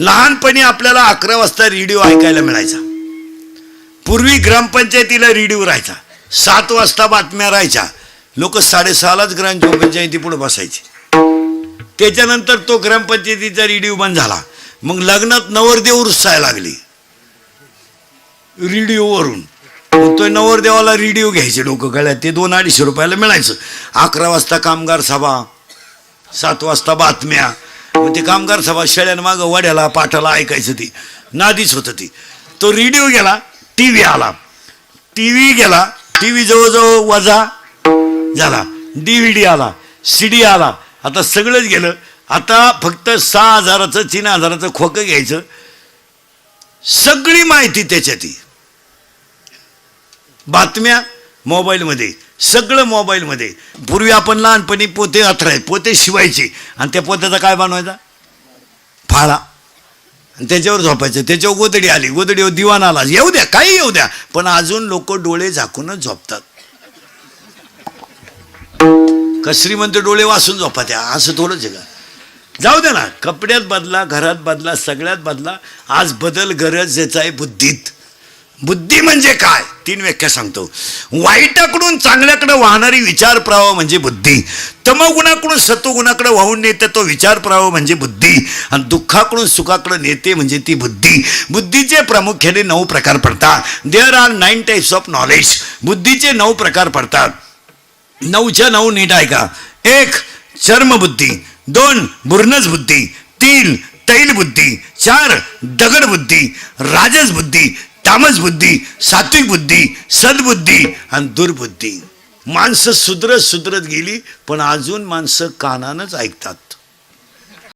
लहानपणी आपल्याला 11 वाजता रेडिओ ऐकायला मिळायचा. पूर्वी ग्रामपंचायतीला रेडिओ राहायचा. 7 वाजता बातम्या राहायच्या. लोक 6:30लाच ग्रामपंचायती पुढे बसायचे. त्याच्यानंतर तो ग्रामपंचायतीचा रेडिओ बंद झाला. मग लग्नात नवरदेव रुसायला लागली रेडिओवरून. तो नवरदेवाला रेडिओ घ्यायचे लोक गळ्यात. ते 200-250 रुपयाला मिळायचं. 11 वाजता कामगार सभा, 7 वाजता बातम्या. मग ते कामगार सभा शेळ्यांमागं वड्याला पाठाला ऐकायचं. ती नादीच होतं ती. तो रेडिओ गेला, TV आला. TV गेला, TV जवळजवळ वजा झाला. DVD आला, CD आला. आता सगळंच गेलं. आता फक्त 6,000चं 3,000चं खोकं घ्यायचं. सगळी माहिती त्याच्यात. बातम्या मोबाईलमध्ये, सगळं मोबाईलमध्ये. पूर्वी आपण लहानपणी पोते पोते शिवायचे आणि त्या पोत्याचा काय बनवायचा? फाळा. आणि त्याच्यावर झोपायचं. त्याच्यावर गोदडी आली, गोदडीवर दिवाण आला. येऊ द्या, काही येऊ द्या, पण अजून लोक डोळे झाकूनच झोपतात. कसरी म्हणते डोळे वासून झोपा त्या. असं थोडंच आहे का? जाऊ द्या ना. कपड्यात बदला, घरात बदला, सगळ्यात बदला. आज बदल गरजेचा आहे बुद्धीत. बुद्धी म्हणजे काय? 3 व्याख्या सांगतो. वाईटाकडून चांगल्याकडे वाहणारी विचार प्रवाह म्हणजे बुद्धी. तमोगुणाकडून सत्वगुणाकडे वाहून नेते तो विचार प्रवाह म्हणजे बुद्धी. आणि दुःखाकडून सुखाकडे नेते म्हणजे ती बुद्धी. बुद्धीचे प्रामुख्याने 9 प्रकार पडतात. There are 9 types of knowledge. बुद्धीचे 9 प्रकार पडतात. 9च्या 9 नीट ऐका. 1 चर्मबुद्धी, 2 बुर्नज बुद्धी, 3 तैल बुद्धी, 4 दगड बुद्धी, राजस बुद्धी, तामस बुद्धी, सात्विक बुद्धी, सद्बुद्धी आणि दुर्बुद्धी. माणसं सुधरत गेली, पण अजून माणसं कानानच ऐकतात.